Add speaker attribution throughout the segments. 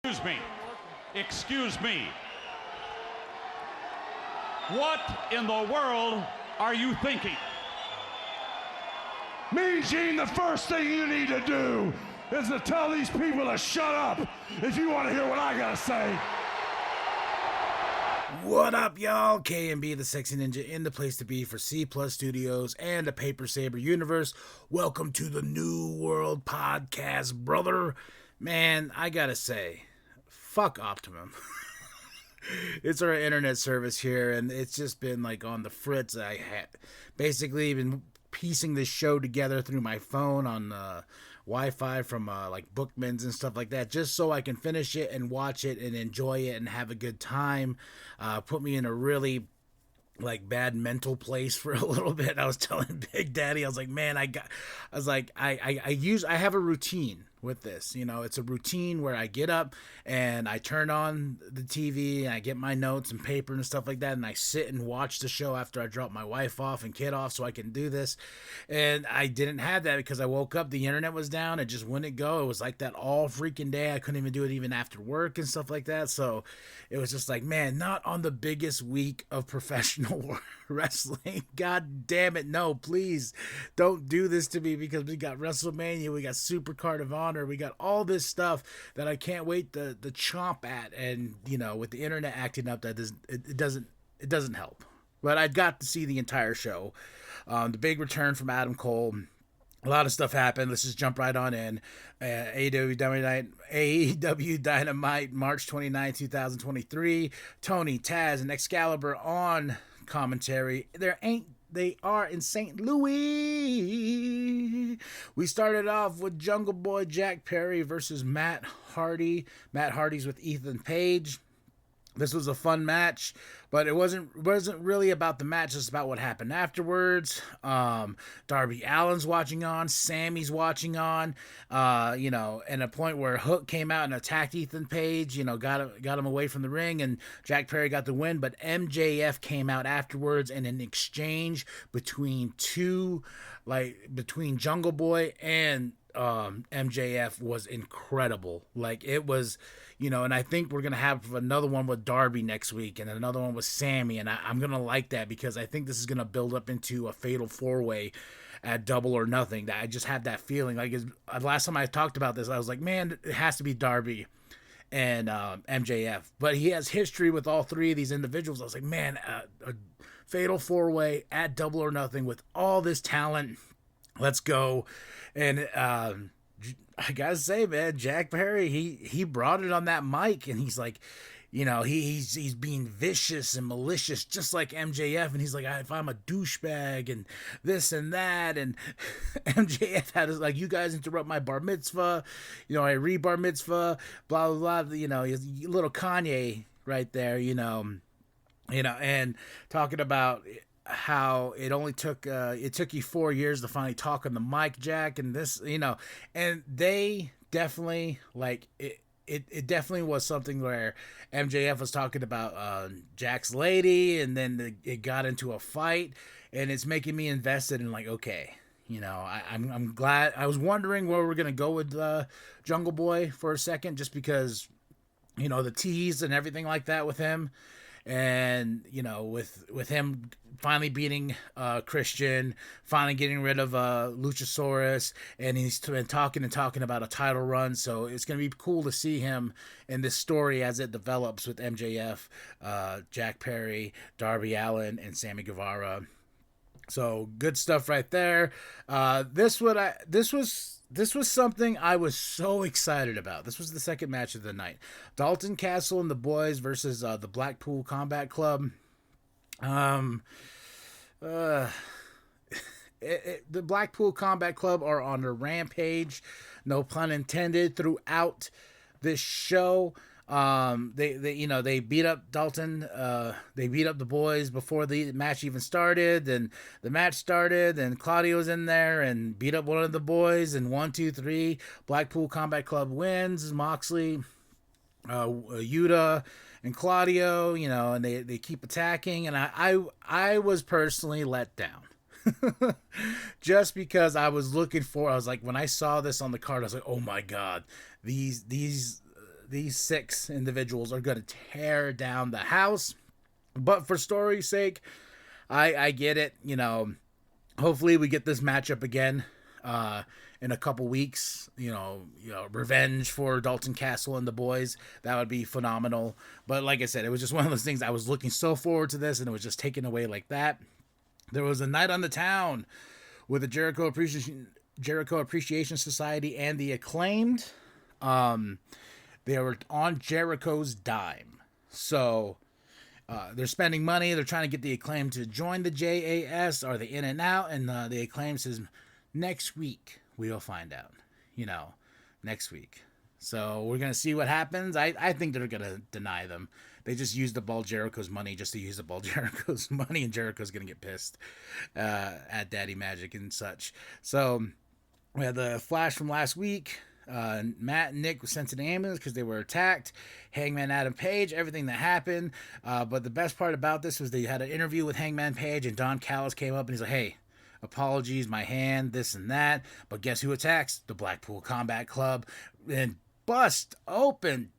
Speaker 1: Excuse me. Excuse me. What in the world are you thinking?
Speaker 2: Mean Gene, the first thing you need to do is to tell these people to shut up if you want to hear what I gotta say.
Speaker 3: What up, y'all? KMB, the Sexy Ninja, in the place to be for C Plus Studios and the Paper Saber universe. Welcome to the New World Podcast, brother. Man, I gotta say, fuck Optimum. It's our internet service here, and it's just been like on the fritz. I had basically been piecing this show together through my phone on Wi-Fi from like Bookmans and stuff like that, just so I can finish it and watch it and enjoy it and have a good time. Put me in a really like bad mental place for a little bit. I was telling Big Daddy, I was like, man, I have a routine with this. You know, it's a routine where I get up and I turn on the TV and I get my notes and paper and stuff like that, and I sit and watch the show after I drop my wife off and kid off so I can do this. And I didn't have that because I woke up, the internet was down, it just wouldn't go. It was like that all freaking day. I couldn't even do it even after work and stuff like that. So it was just like, man, not on the biggest week of professional wrestling. God damn it, no, please don't do this to me, because we got WrestleMania, we got Super Card of Honor, we got all this stuff that I can't wait to chomp at. And you know, with the internet acting up, that doesn't help. But I got to see the entire show. The big return from Adam Cole. A lot of stuff happened. Let's just jump right on in. AEW Dynamite, March 29, 2023. Tony, Taz, and Excalibur on commentary. They are in St. Louis. We started off with Jungle Boy Jack Perry versus Matt Hardy. Matt Hardy's with Ethan Page. This was a fun match, but it wasn't really about the match. It's about what happened afterwards. Darby Allin's watching on. Sammy's watching on. You know, and a point where Hook came out and attacked Ethan Page. You know, got him away from the ring, and Jack Perry got the win. But MJF came out afterwards, and an exchange between Jungle Boy and MJF was incredible. Like, it was, you know, and I think we're going to have another one with Darby next week and another one with Sammy, and I'm going to like that because I think this is going to build up into a fatal four-way at Double or Nothing. That I just have that feeling. Like, last time I talked about this, I was like, man, it has to be Darby and MJF. But he has history with all three of these individuals. I was like, man, a fatal four-way at Double or Nothing with all this talent. Let's go. And I gotta say, man, Jack Perry, he brought it on that mic, and he's like, you know, he's being vicious and malicious, just like MJF, and he's like, if I'm a douchebag and this and that, and MJF had like, you guys interrupt my bar mitzvah, you know, I re-bar mitzvah, blah blah blah, you know, little Kanye right there, you know, and talking about how it only took you 4 years to finally talk on the mic, Jack, and this, you know, and they definitely, like, it definitely was something where MJF was talking about Jack's lady, and then it got into a fight, and it's making me invested in, like, okay, you know, I'm glad. I was wondering where we're gonna go with Jungle Boy for a second, just because, you know, the tease and everything like that with him. And, you know, with him finally beating Christian, finally getting rid of Luchasaurus, and he's been talking about a title run. So it's going to be cool to see him in this story as it develops with MJF, Jack Perry, Darby Allin, and Sammy Guevara. So good stuff right there. This was something I was so excited about. This was the second match of the night. Dalton Castle and the boys versus the Blackpool Combat Club. The Blackpool Combat Club are on a rampage, no pun intended, throughout this show. They beat up Dalton, they beat up the boys before the match even started. Then the match started, and Claudio's in there and beat up one of the boys, and 1, 2, 3, Blackpool Combat Club wins. Moxley, Yuta, and Claudio, you know, and they keep attacking, and I was personally let down. Just because I was like, when I saw this on the card, I was like, oh my god, these these 6 individuals are going to tear down the house. But for story's sake, I get it. You know, hopefully we get this matchup again in a couple weeks. You know, revenge for Dalton Castle and the boys. That would be phenomenal. But like I said, it was just one of those things. I was looking so forward to this, and it was just taken away like that. There was a night on the town with the Jericho Appreciation Society and the Acclaimed. They were on Jericho's dime. So they're spending money. They're trying to get the Acclaimed to join the JAS. Are they in and out? And the Acclaimed says, next week we'll find out. You know, next week. So we're going to see what happens. I think they're going to deny them. They just used up all Jericho's money just to use up all Jericho's money, and Jericho's going to get pissed at Daddy Magic and such. So we had the flash from last week. Matt and Nick were sent to the ambulance because they were attacked. Hangman Adam Page, everything that happened. But the best part about this was they had an interview with Hangman Page, and Don Callis came up and he's like, hey, apologies, my hand, this and that. But guess who attacks? The Blackpool Combat Club. And bust open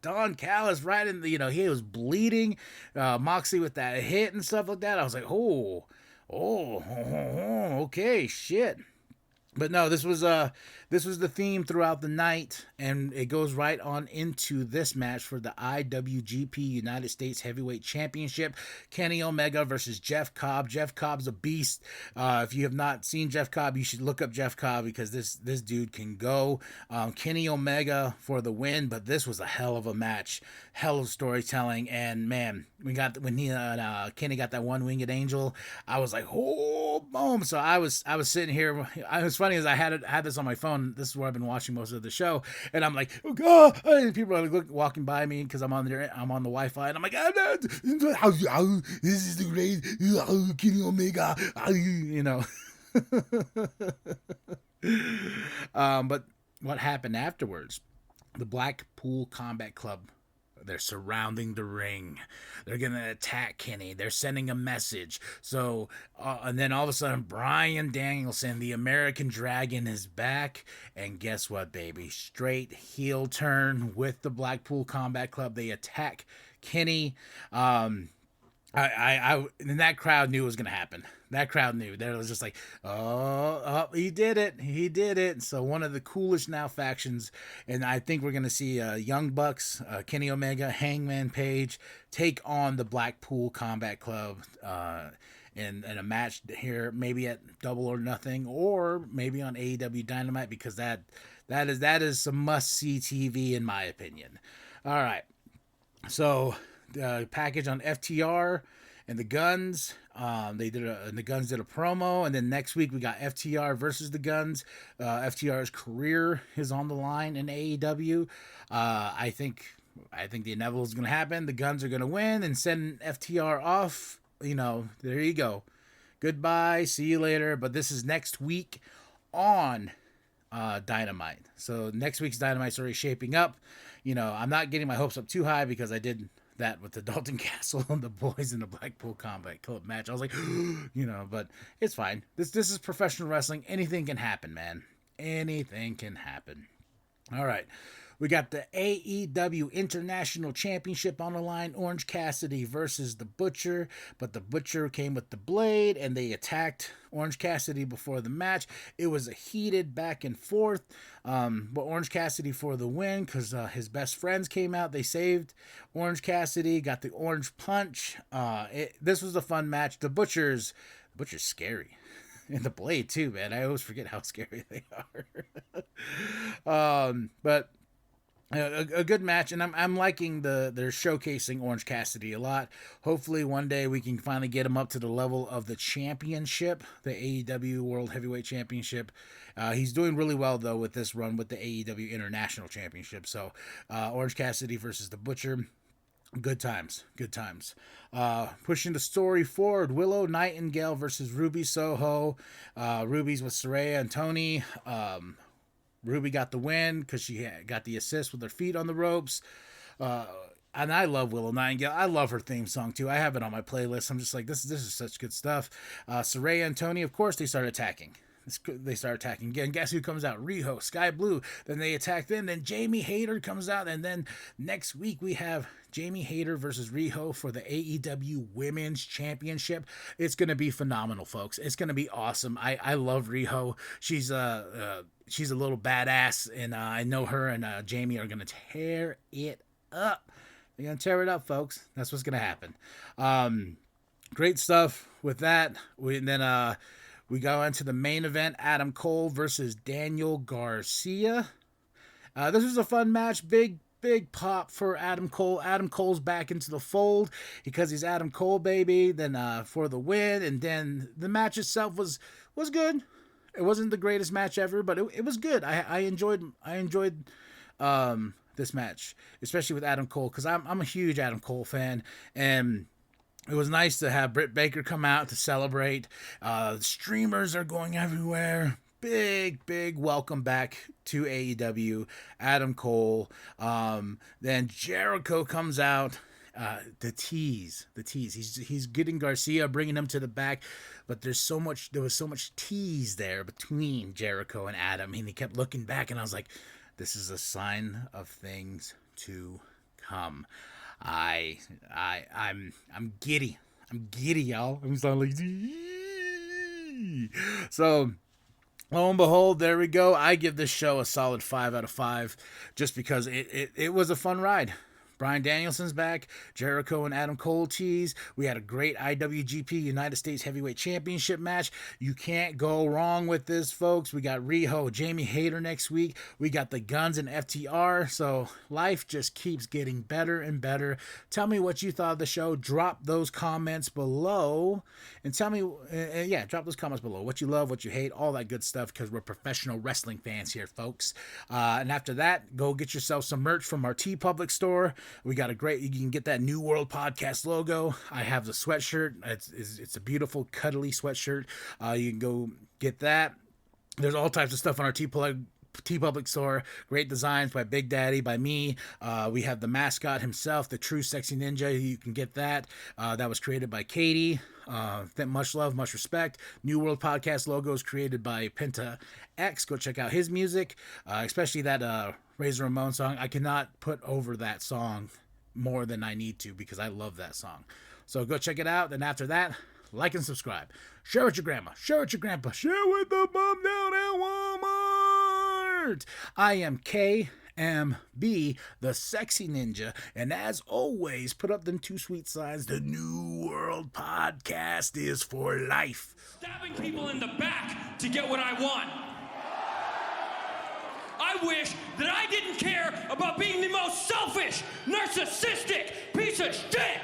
Speaker 3: Don Callis right in the, he was bleeding. Moxley with that hit and stuff like that. I was like, oh, okay, shit. But no, this was the theme throughout the night, and it goes right on into this match for the IWGP United States Heavyweight Championship. Kenny Omega versus Jeff Cobb. Jeff Cobb's a beast. If you have not seen Jeff Cobb, you should look up Jeff Cobb because this dude can go. Kenny Omega for the win, but this was a hell of a match, hell of storytelling, and man, when Kenny got that one-winged angel, I was like, oh, boom. So I was sitting here. It was funny as I had this on my phone. This is where I've been watching most of the show, and I'm like, oh god! And people are like walking by me because I'm on the Wi-Fi, and I'm like, this is the great Kenny Omega, But what happened afterwards? The Blackpool Combat Club. They're surrounding the ring. They're going to attack Kenny. They're sending a message. So, and then all of a sudden, Bryan Danielson, the American Dragon, is back. And guess what, baby? Straight heel turn with the Blackpool Combat Club. They attack Kenny. And that crowd knew it was going to happen. That crowd knew. They was just like, oh, he did it. He did it. So one of the coolest now factions. And I think we're going to see Young Bucks, Kenny Omega, Hangman Page take on the Blackpool Combat Club in a match here, maybe at Double or Nothing, or maybe on AEW Dynamite, because that is some must-see TV in my opinion. All right. So the package on FTR and the Guns. The Guns did a promo, and then next week we got FTR versus the Guns. FTR's career is on the line in AEW. I think the inevitable is going to happen. The Guns are going to win and send FTR off. There you go. Goodbye. See you later. But this is next week on Dynamite. So next week's Dynamite's already shaping up. I'm not getting my hopes up too high because I did that with the Dalton Castle and the boys in the Blackpool Combat Club match. I was like, but it's fine. This is professional wrestling. Anything can happen, man. Anything can happen. All right. We got the AEW International Championship on the line. Orange Cassidy versus the Butcher. But the Butcher came with the blade, and they attacked Orange Cassidy before the match. It was a heated back and forth. But Orange Cassidy for the win because his best friends came out. They saved Orange Cassidy, got the Orange Punch. This was a fun match. The Butcher's scary. And the Blade, too, man. I always forget how scary they are. But a good match, and I'm liking they're showcasing Orange Cassidy a lot. Hopefully one day we can finally get him up to the level of the championship, the AEW World Heavyweight Championship. He's doing really well though with this run with the AEW International Championship. So Orange Cassidy versus the Butcher. Good times. Pushing the story forward, Willow Nightingale versus Ruby Soho. Ruby's with Saraya and Tony. Ruby got the win because she got the assist with her feet on the ropes. And I love Willow Nightingale. I love her theme song too. I have it on my playlist. I'm just like, this is such good stuff. Saraya and Tony, of course, they start attacking. They start attacking again. Guess who comes out? Riho, Sky Blue. Then they attack them. Then Jamie Hayter comes out. And then next week we have Jamie Hayter versus Riho for the AEW Women's Championship. It's going to be phenomenal, folks. It's going to be awesome. I love Riho. She's a little badass, and I know her and Jamie are going to tear it up. They're going to tear it up, folks. That's what's going to happen. Great stuff with that. We go into the main event, Adam Cole versus Daniel Garcia. This was a fun match. Big pop for Adam Cole. Adam Cole's back into the fold because he's Adam Cole, baby. Then for the win. And then the match itself was good. It wasn't the greatest match ever, but it was good. I enjoyed this match, especially with Adam Cole, because I'm a huge Adam Cole fan. And it was nice to have Britt Baker come out to celebrate. Streamers are going everywhere. Big welcome back to AEW. Adam Cole. Then Jericho comes out. The tease. He's getting Garcia, bringing him to the back, but there was so much tease there between Jericho and Adam, and he kept looking back, and I was like, this is a sign of things to come. I'm giddy. I'm giddy, y'all. I'm so like, so lo and behold, there we go. I give this show a solid 5 out of 5, just because it was a fun ride. Bryan Danielson's back. Jericho and Adam Cole tease. We had a great IWGP United States Heavyweight Championship match. You can't go wrong with this, folks. We got Riho, Jamie Hayter next week. We got the Guns and FTR. So life just keeps getting better and better. Tell me what you thought of the show. Drop those comments below. And tell me, drop those comments below. What you love, what you hate, all that good stuff, because we're professional wrestling fans here, folks. And after that, go get yourself some merch from our TeePublic store. We got you can get that New World Podcast logo. I have the sweatshirt. It's a beautiful, cuddly sweatshirt. You can go get that. There's all types of stuff on our TeePublic store. Great designs by Big Daddy, by me. We have the mascot himself, the True Sexy Ninja. You can get that. That was created by Katie. Much love, much respect. New World Podcast logo is created by Penta X. Go check out his music, especially that Razor Ramon song. I cannot put over that song more than I need to, because I love that song. So go check it out. Then after that, like and subscribe. Share with your grandma. Share with your grandpa. Share with the mom down at Walmart. I am KMB, the Sexy Ninja. And as always, put up them 2 sweet signs. The New World Podcast is for life.
Speaker 1: Stabbing people in the back to get what I want. I wish that I didn't care about being the most selfish, narcissistic piece of shit